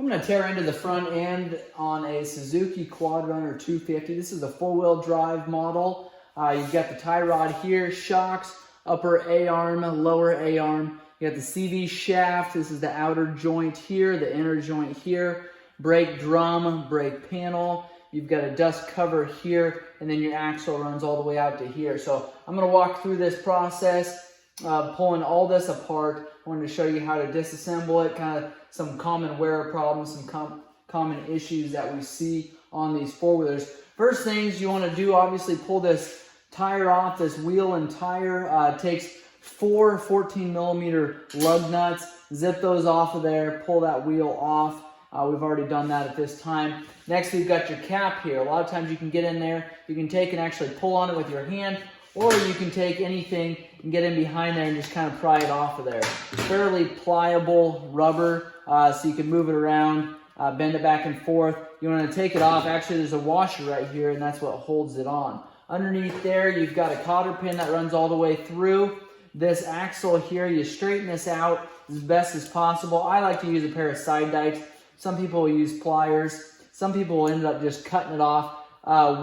I'm going to tear into the front end on a Suzuki Quadrunner 250. This is a four-wheel drive model. You've got the tie rod here, shocks, upper A-arm, lower A-arm. You got the CV shaft. This is the outer joint here, the inner joint here. Brake drum, brake panel. You've got a dust cover here, and then your axle runs all the way out to here. So I'm going to walk through this process, pulling all this apart. I wanted to show you how to disassemble it, kind of some common wear problems, some common issues that we see on these four-wheelers. First things you want to do, obviously pull this tire off, this wheel and tire. It takes 4 14-millimeter lug nuts. Zip those off of there, pull that wheel off. We've already done that at this time. Next, we've got your cap here. A lot of times you can get in there, you can take and actually pull on it with your hand, or you can take anything and get in behind there and just kind of pry it off of there. Fairly pliable rubber, so you can move it around, bend it back and forth. You want to take it off. Actually, there's a washer right here, and that's what holds it on. Underneath there, you've got a cotter pin that runs all the way through. This axle here, you straighten this out as best as possible. I like to use a pair of side dikes. Some people will use pliers. Some people will end up just cutting it off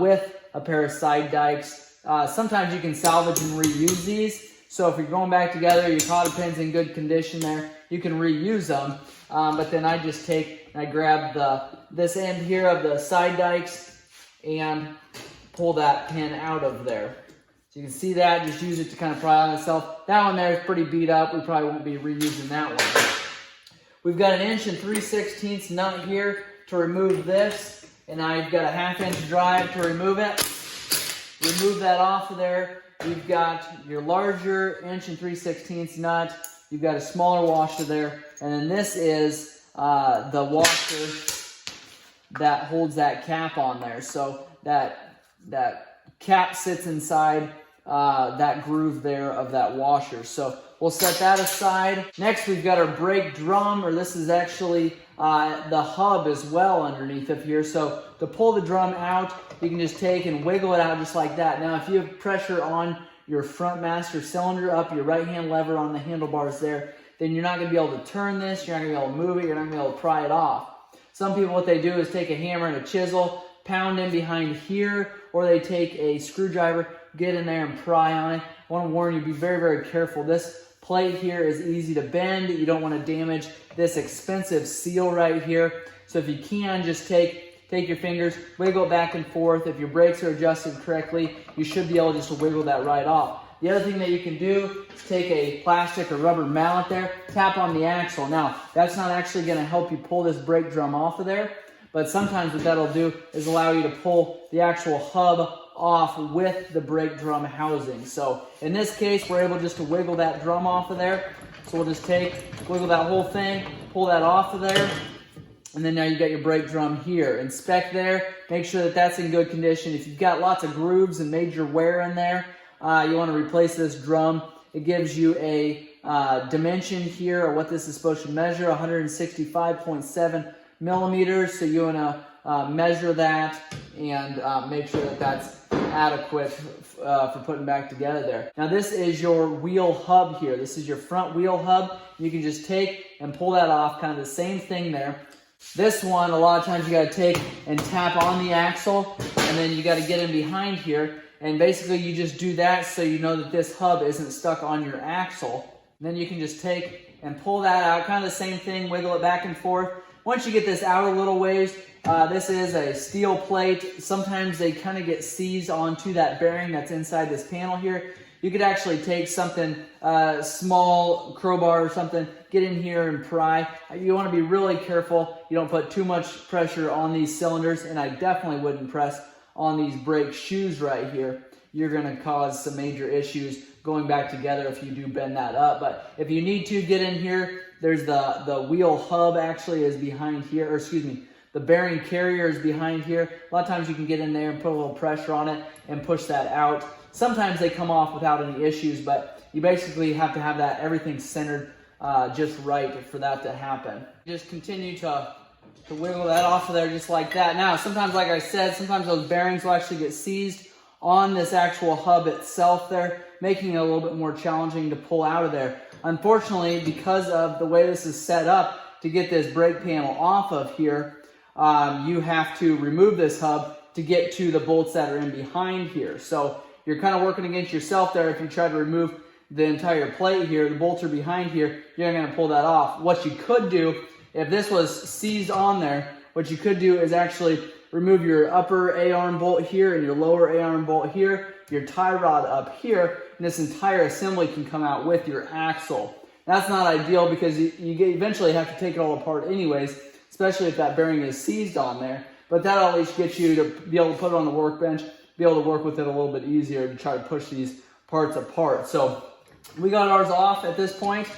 with a pair of side dikes. Sometimes you can salvage and reuse these. So if you're going back together, your cotter pin's in good condition there, you can reuse them. But then I just take and I grab this end here of the side dikes and pull that pin out of there. So you can see that, just use it to kind of pry on itself. That one there is pretty beat up. We probably won't be reusing that one. We've got an 1 3/16 nut here to remove this, and I've got a 1/2 inch drive to remove it. Remove that off of there. You've got your larger 1 3/16 nut. You've got a smaller washer there, and then this is the washer that holds that cap on there. So that cap sits inside that groove there of that washer. So we'll set that aside. Next, we've got our brake drum, or this is actually the hub as well underneath of here. So to pull the drum out, you can just take and wiggle it out just like that. Now, if you have pressure on your front master cylinder up, your right-hand lever on the handlebars there, then you're not going to be able to turn this, you're not going to be able to move it, you're not going to be able to pry it off. Some people, what they do is take a hammer and a chisel, pound in behind here, or they take a screwdriver, get in there and pry on it. I want to warn you, be very, very careful. This plate here is easy to bend. You don't want to damage this expensive seal right here. So if you can, just take your fingers, wiggle it back and forth. If your brakes are adjusted correctly, you should be able just to wiggle that right off. The other thing that you can do is take a plastic or rubber mallet there, tap on the axle. Now, that's not actually going to help you pull this brake drum off of there, but sometimes what that'll do is allow you to pull the actual hub off with the brake drum housing. So in this case, we're able just to wiggle that drum off of there. So we'll just wiggle that whole thing, pull that off of there, and then now you've got your brake drum here. Inspect there, make sure that that's in good condition. If you've got lots of grooves and major wear in there, you want to replace this drum. It gives you a dimension here of what this is supposed to measure, 165.7 millimeters. So you want to measure that and make sure that that's adequate for putting back together there. Now this is your wheel hub here. This is your front wheel hub. You can just take and pull that off, kind of the same thing there. This one, a lot of times you got to take and tap on the axle, and then you got to get in behind here, and basically you just do that so you know that this hub isn't stuck on your axle. And then you can just take and pull that out, kind of the same thing, wiggle it back and forth. Once you get this out a little ways, this is a steel plate. Sometimes they kind of get seized onto that bearing that's inside this panel here. You could actually take something, small crowbar or something, get in here and pry. You want to be really careful. You don't put too much pressure on these cylinders, and I definitely wouldn't press on these brake shoes right here. You're going to cause some major issues going back together if you do bend that up. But if you need to get in here, there's the wheel hub actually is behind here, or excuse me, the bearing carrier is behind here. A lot of times you can get in there and put a little pressure on it and push that out. Sometimes they come off without any issues, but you basically have to have that everything centered just right for that to happen. Just continue to wiggle that off of there just like that. Now, sometimes, like I said, sometimes those bearings will actually get seized on this actual hub itself there, making it a little bit more challenging to pull out of there. Unfortunately, because of the way this is set up, to get this brake panel off of here, you have to remove this hub to get to the bolts that are in behind here. So you're kind of working against yourself there if you try to remove the entire plate here. The bolts are behind here. You're not going to pull that off. What you could do, if this was seized on there, what you could do is actually remove your upper A-arm bolt here and your lower A-arm bolt here, your tie rod up here, and this entire assembly can come out with your axle. That's not ideal because you eventually have to take it all apart anyways, especially if that bearing is seized on there. But that'll at least get you to be able to put it on the workbench, be able to work with it a little bit easier to try to push these parts apart. So we got ours off at this point.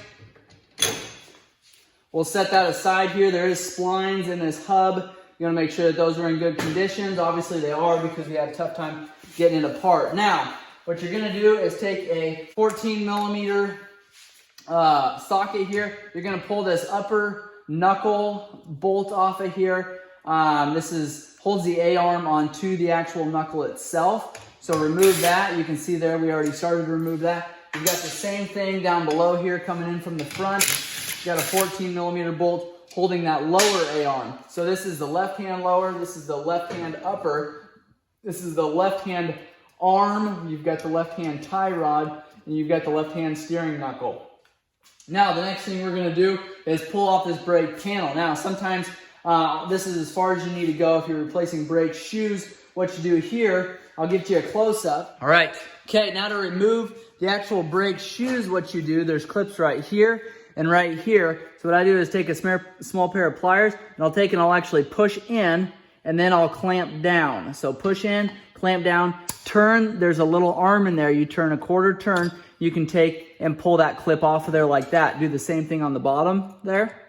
We'll set that aside here. There is splines in this hub. You want to make sure that those are in good conditions. Obviously they are because we had a tough time getting it apart. Now, what you're going to do is take a 14 millimeter socket here. You're going to pull this upper knuckle bolt off of here. This holds the A-arm onto the actual knuckle itself. So remove that. You can see there we already started to remove that. You've got the same thing down below here coming in from the front. You've got a 14 millimeter bolt holding that lower A-arm. So this is the left hand lower, this is the left hand upper, this is the left hand arm, you've got the left hand tie rod, and you've got the left hand steering knuckle. Now the next thing we're going to do is pull off this brake panel. Now sometimes this is as far as you need to go if you're replacing brake shoes. What you do here, I'll give you a close-up. All right, okay, now to remove the actual brake shoes, what you do, there's clips right here and right here. So what I do is take a small pair of pliers, and I'll take and I'll actually push in, and then I'll clamp down. So push in, clamp down, turn, there's a little arm in there, you turn a quarter turn, you can take and pull that clip off of there like that. Do the same thing on the bottom there.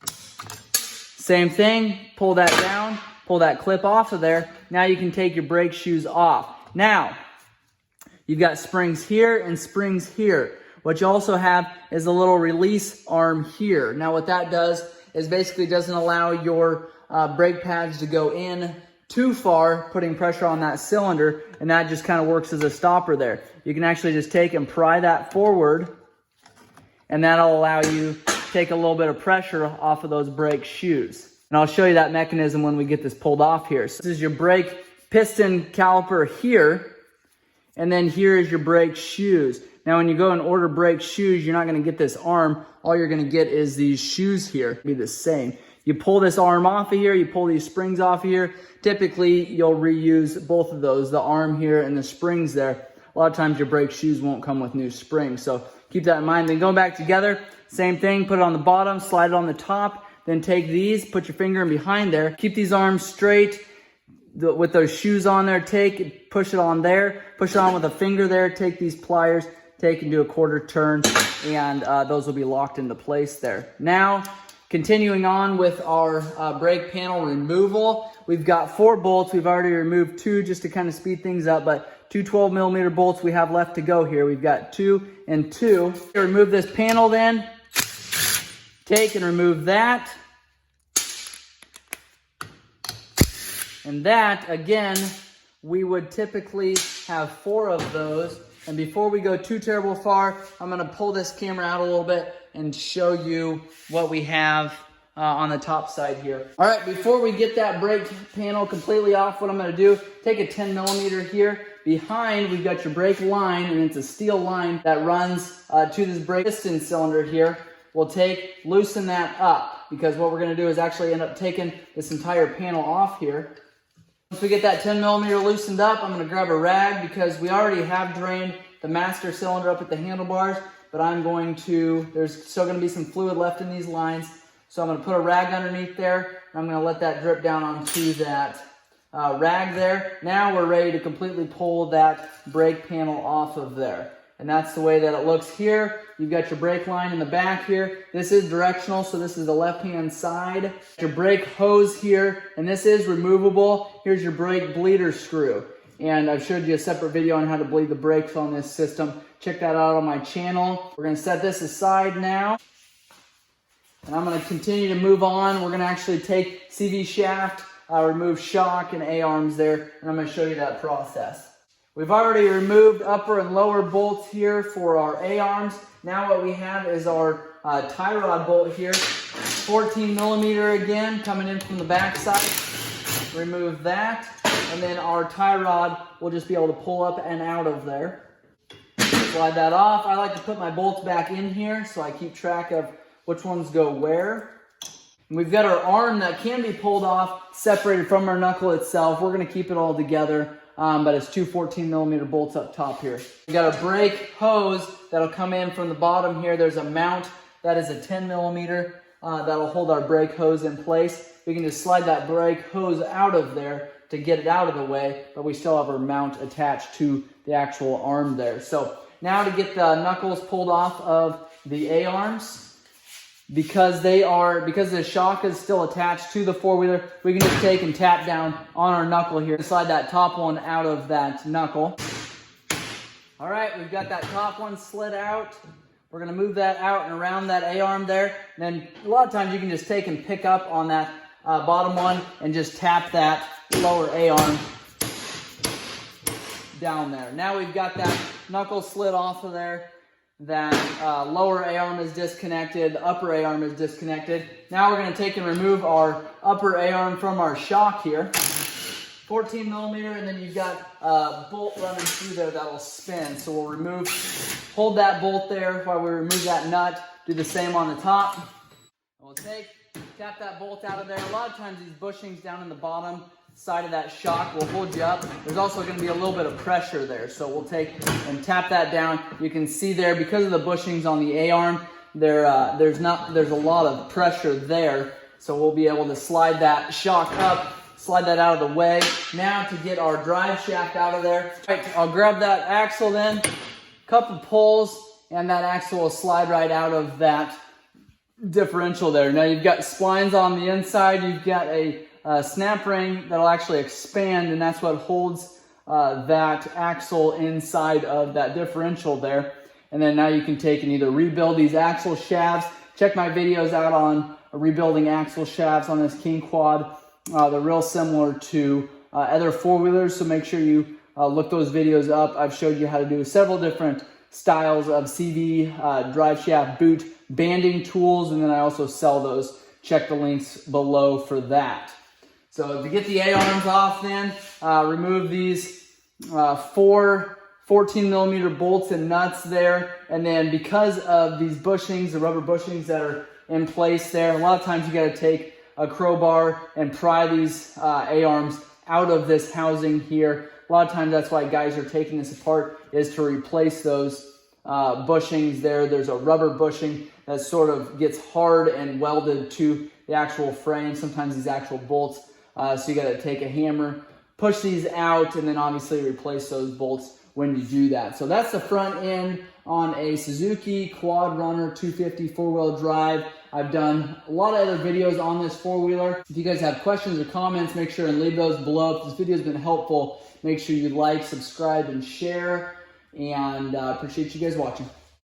Same thing, pull that down, pull that clip off of there. Now you can take your brake shoes off. Now, you've got springs here and springs here. What you also have is a little release arm here. Now what that does is basically doesn't allow your brake pads to go in too far, putting pressure on that cylinder, and that just kind of works as a stopper there. You can actually just take and pry that forward, and that'll allow you to take a little bit of pressure off of those brake shoes. And I'll show you that mechanism when we get this pulled off here. So this is your brake piston caliper here, and then here is your brake shoes. Now, when you go and order brake shoes, you're not going to get this arm. All you're going to get is these shoes here. Be the same. You pull this arm off of here. You pull these springs off of here. Typically, you'll reuse both of those, the arm here and the springs there. A lot of times, your brake shoes won't come with new springs. So keep that in mind. Then going back together, same thing. Put it on the bottom, slide it on the top. Then take these, put your finger in behind there. Keep these arms straight. With those shoes on there, push it on there. Push it on with a finger there. Take these pliers. Take and do a quarter turn, and those will be locked into place there. Now, continuing on with our brake panel removal, we've got 4 bolts. We've already removed 2 just to kind of speed things up, but 2 12 millimeter bolts we have left to go here. We've got 2 and 2. Remove this panel then. Take and remove that. And that, again, we would typically have 4 of those. And before we go too terrible far, I'm going to pull this camera out a little bit and show you what we have on the top side here. All right, before we get that brake panel completely off, what I'm going to do, take a 10 millimeter here. Behind, we've got your brake line, and it's a steel line that runs to this brake piston cylinder here. We'll loosen that up, because what we're going to do is actually end up taking this entire panel off here. Once we get that 10 millimeter loosened up, I'm going to grab a rag because we already have drained the master cylinder up at the handlebars, but there's still going to be some fluid left in these lines. So I'm going to put a rag underneath there, and I'm going to let that drip down onto that rag there. Now we're ready to completely pull that brake panel off of there. And that's the way that it looks here. You've got your brake line in the back here. This is directional, so this is the left-hand side. Your brake hose here, and this is removable. Here's your brake bleeder screw. And I've showed you a separate video on how to bleed the brakes on this system. Check that out on my channel. We're gonna set this aside now. And I'm gonna continue to move on. We're gonna actually take CV shaft, remove shock and A-arms there, and I'm gonna show you that process. We've already removed upper and lower bolts here for our A-arms. Now what we have is our tie rod bolt here. 14 millimeter again, coming in from the back side. Remove that. And then our tie rod will just be able to pull up and out of there. Slide that off. I like to put my bolts back in here so I keep track of which ones go where. And we've got our arm that can be pulled off, separated from our knuckle itself. We're going to keep it all together, but it's two 14 millimeter bolts up top here. We've got a brake hose that'll come in from the bottom here. There's a mount that is a 10 millimeter that'll hold our brake hose in place. We can just slide that brake hose out of there to get it out of the way, but we still have our mount attached to the actual arm there. So now to get the knuckles pulled off of the A-arms, because the shock is still attached to the four-wheeler, we can just take and tap down on our knuckle here and slide that top one out of that knuckle. All right, we've got that top one slid out. We're gonna move that out and around that A-arm there. And then a lot of times you can just take and pick up on that bottom one and just tap that lower A-arm down there. Now we've got that knuckle slid off of there. That lower A-arm is disconnected, upper A-arm is disconnected. Now we're going to take and remove our upper A-arm from our shock here. 14 millimeter, and then you've got a bolt running through there that'll spin. So we'll hold that bolt there while we remove that nut. Do the same on the top. We'll tap that bolt out of there. A lot of times these bushings down in the bottom side of that shock will hold you up. There's also going to be a little bit of pressure there, so we'll take and tap that down. You can see there, because of the bushings on the A-arm, there's a lot of pressure there, so we'll be able to slide that shock up, slide that out of the way. Now to get our drive shaft out of there, right, I'll grab that axle then, couple pulls, and that axle will slide right out of that differential there. Now you've got splines on the inside, you've got a snap ring that'll actually expand, and that's what holds that axle inside of that differential there. And then now you can take and either rebuild these axle shafts. Check my videos out on rebuilding axle shafts on this King Quad. They're real similar to other four-wheelers, so make sure you look those videos up. I've showed you how to do several different styles of CV drive shaft boot banding tools, and then I also sell those. Check the links below for that. So to get the A-arms off then, remove these 4 14 millimeter bolts and nuts there. And then because of these bushings, the rubber bushings that are in place there, a lot of times you got to take a crowbar and pry these A-arms out of this housing here. A lot of times that's why guys are taking this apart, is to replace those bushings there. There's a rubber bushing that sort of gets hard and welded to the actual frame. Sometimes these actual bolts. So you got to take a hammer, push these out, and then obviously replace those bolts when you do that. So that's the front end on a Suzuki Quadrunner 250 four-wheel drive. I've done a lot of other videos on this four-wheeler. If you guys have questions or comments, make sure and leave those below. If this video has been helpful, make sure you like, subscribe, and share. And appreciate you guys watching.